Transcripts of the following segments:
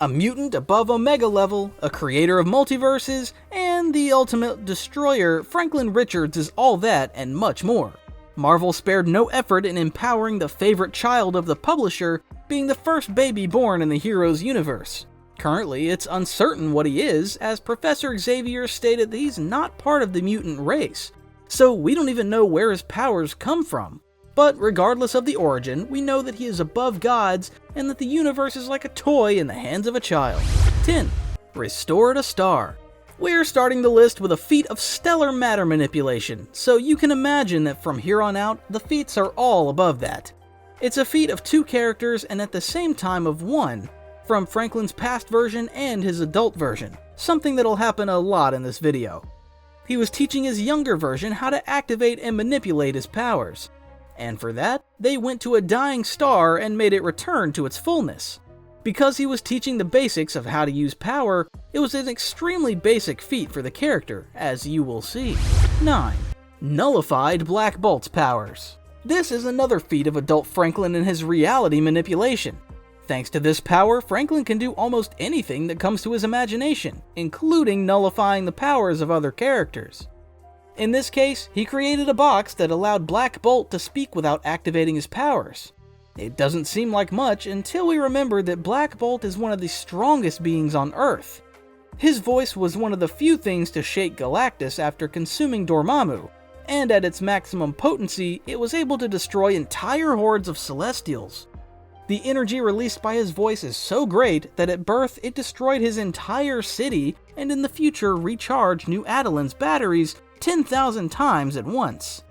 A mutant above Omega level, a creator of multiverses, and the ultimate destroyer, Franklin Richards is all that and much more. Marvel spared no effort in empowering the favorite child of the publisher, being the first baby born in the hero's universe. Currently, it's uncertain what he is, as Professor Xavier stated that he's not part of the mutant race, so we don't even know where his powers come from. But regardless of the origin, we know that he is above gods and that the universe is like a toy in the hands of a child. 10. Restored a star. We're starting the list with a feat of stellar matter manipulation, so you can imagine that from here on out, the feats are all above that. It's a feat of 2 characters and at the same time of 1, from Franklin's past version and his adult version, something that'll happen a lot in this video. He was teaching his younger version how to activate and manipulate his powers. And for that, they went to a dying star and made it return to its fullness. Because he was teaching the basics of how to use power, it was an extremely basic feat for the character, as you will see. 9. Nullified Black Bolt's powers. This is another feat of adult Franklin and his reality manipulation. Thanks to this power, Franklin can do almost anything that comes to his imagination, including nullifying the powers of other characters. In this case, he created a box that allowed Black Bolt to speak without activating his powers. It doesn't seem like much until we remember that Black Bolt is one of the strongest beings on Earth. His voice was one of the few things to shake Galactus after consuming Dormammu, and at its maximum potency, it was able to destroy entire hordes of Celestials. The energy released by his voice is so great that at birth it destroyed his entire city, and in the future recharged New Adelan's batteries 10,000 times at once.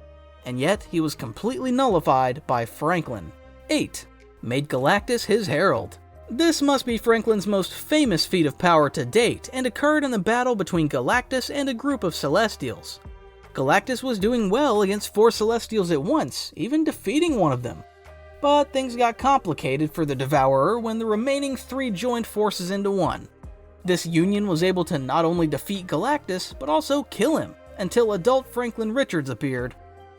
And yet, he was completely nullified by Franklin. 8. Made Galactus his herald. This must be Franklin's most famous feat of power to date, and occurred in the battle between Galactus and a group of Celestials. Galactus was doing well against 4 Celestials at once, even defeating one of them. But things got complicated for the Devourer when the remaining 3 joined forces into one. This union was able to not only defeat Galactus, but also kill him, until adult Franklin Richards appeared.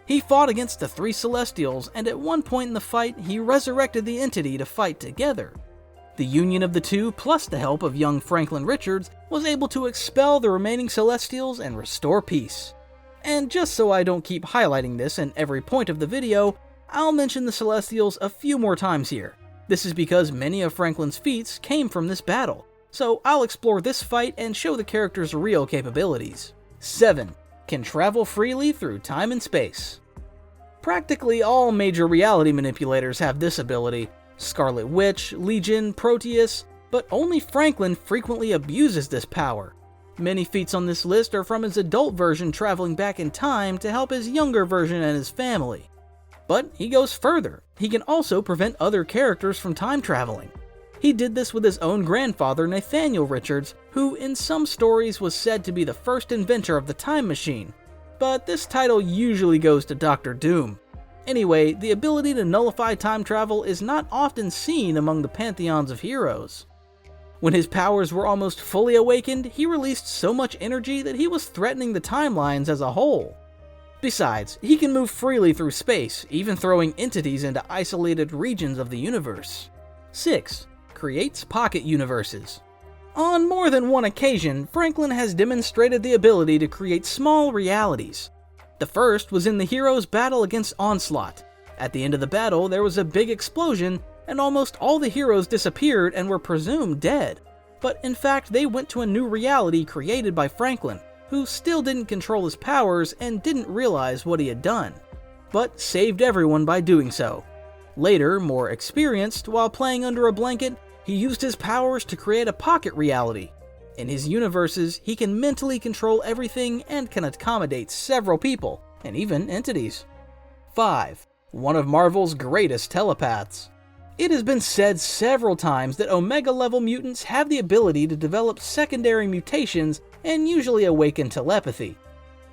He fought against the 3 Celestials, and at one point in the fight, he resurrected the entity to fight together. The union of the 2, plus the help of young Franklin Richards, was able to expel the remaining Celestials and restore peace. And just so I don't keep highlighting this in every point of the video, I'll mention the Celestials a few more times here. This is because many of Franklin's feats came from this battle, so I'll explore this fight and show the character's real capabilities. 7. Can travel freely through time and space. Practically all major reality manipulators have this ability: Scarlet Witch, Legion, Proteus, but only Franklin frequently abuses this power. Many feats on this list are from his adult version traveling back in time to help his younger version and his family. But he goes further. He can also prevent other characters from time traveling. He did this with his own grandfather, Nathaniel Richards, who in some stories was said to be the first inventor of the time machine, but this title usually goes to Dr. Doom. Anyway, the ability to nullify time travel is not often seen among the pantheons of heroes. When his powers were almost fully awakened, he released so much energy that he was threatening the timelines as a whole. Besides, he can move freely through space, even throwing entities into isolated regions of the universe. 6. Creates pocket universes. On more than one occasion, Franklin has demonstrated the ability to create small realities. The first was in the hero's battle against Onslaught. At the end of the battle, there was a big explosion, and almost all the heroes disappeared and were presumed dead. But in fact, they went to a new reality created by Franklin, who still didn't control his powers and didn't realize what he had done, but saved everyone by doing so. Later, more experienced, while playing under a blanket, he used his powers to create a pocket reality. In his universes, he can mentally control everything and can accommodate several people, and even entities. 5. One of Marvel's greatest telepaths. It has been said several times that Omega-level mutants have the ability to develop secondary mutations and usually awaken telepathy.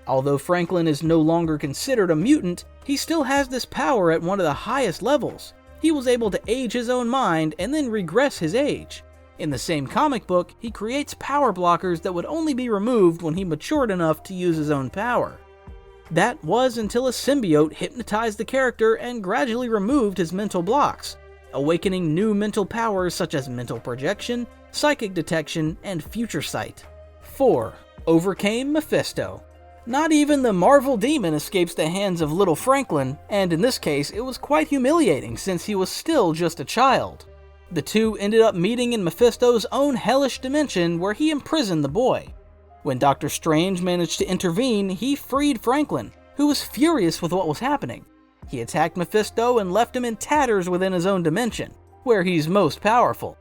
Although Franklin is no longer considered a mutant, he still has this power at one of the highest levels. He was able to age his own mind and then regress his age. In the same comic book, he creates power blockers that would only be removed when he matured enough to use his own power. That was until a symbiote hypnotized the character and gradually removed his mental blocks, awakening new mental powers such as mental projection, psychic detection, and future sight. 4. Overcame Mephisto. Not even the Marvel demon escapes the hands of little Franklin, and in this case it was quite humiliating since he was still just a child. The two ended up meeting in Mephisto's own hellish dimension where he imprisoned the boy. When Doctor Strange managed to intervene, he freed Franklin, who was furious with what was happening. He attacked Mephisto and left him in tatters within his own dimension, where he's most powerful.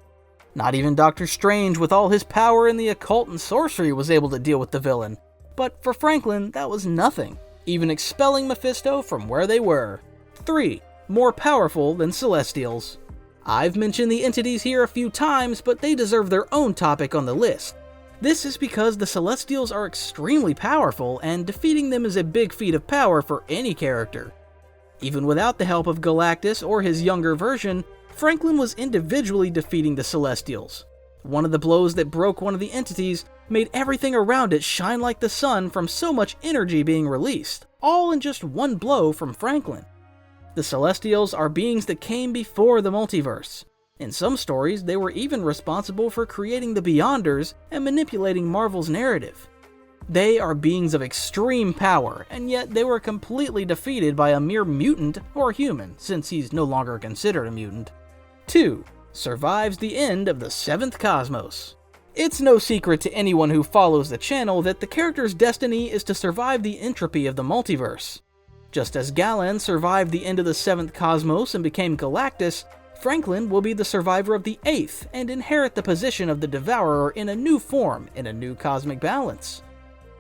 Not even Doctor Strange, with all his power in the occult and sorcery, was able to deal with the villain. But for Franklin, that was nothing, even expelling Mephisto from where they were. 3. More powerful than Celestials. I've mentioned the entities here a few times, but they deserve their own topic on the list. This is because the Celestials are extremely powerful, and defeating them is a big feat of power for any character. Even without the help of Galactus or his younger version, Franklin was individually defeating the Celestials. One of the blows that broke one of the entities made everything around it shine like the sun from so much energy being released, all in just one blow from Franklin. The Celestials are beings that came before the multiverse. In some stories, they were even responsible for creating the Beyonders and manipulating Marvel's narrative. They are beings of extreme power, and yet they were completely defeated by a mere mutant or human, since he's no longer considered a mutant. 2. Survives the end of the 7th Cosmos. It's no secret to anyone who follows the channel that the character's destiny is to survive the entropy of the multiverse. Just as Galen survived the end of the 7th Cosmos and became Galactus, Franklin will be the survivor of the 8th and inherit the position of the Devourer in a new form, in a new cosmic balance.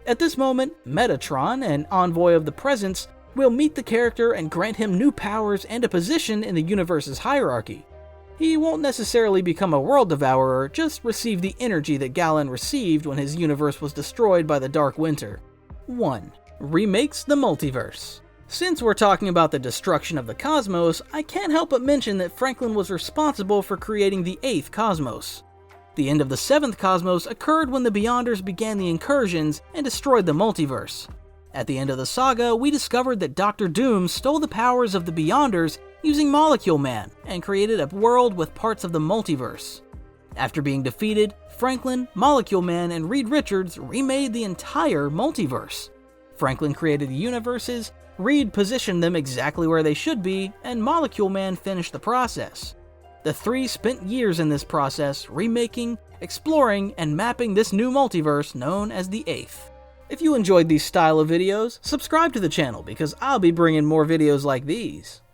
At this moment, Metatron, an envoy of the Presence, will meet the character and grant him new powers and a position in the universe's hierarchy. He won't necessarily become a world devourer, just receive the energy that Galen received when his universe was destroyed by the Dark Winter. 1. Remakes the Multiverse. Since we're talking about the destruction of the cosmos, I can't help but mention that Franklin was responsible for creating the 8th Cosmos. The end of the 7th Cosmos occurred when the Beyonders began the incursions and destroyed the multiverse. At the end of the saga, we discovered that Dr. Doom stole the powers of the Beyonders using Molecule Man and created a world with parts of the multiverse. After being defeated, Franklin, Molecule Man, and Reed Richards remade the entire multiverse. Franklin created the universes, Reed positioned them exactly where they should be, and Molecule Man finished the process. The three spent years in this process, remaking, exploring, and mapping this new multiverse known as the 8th. If you enjoyed these style of videos, subscribe to the channel because I'll be bringing more videos like these.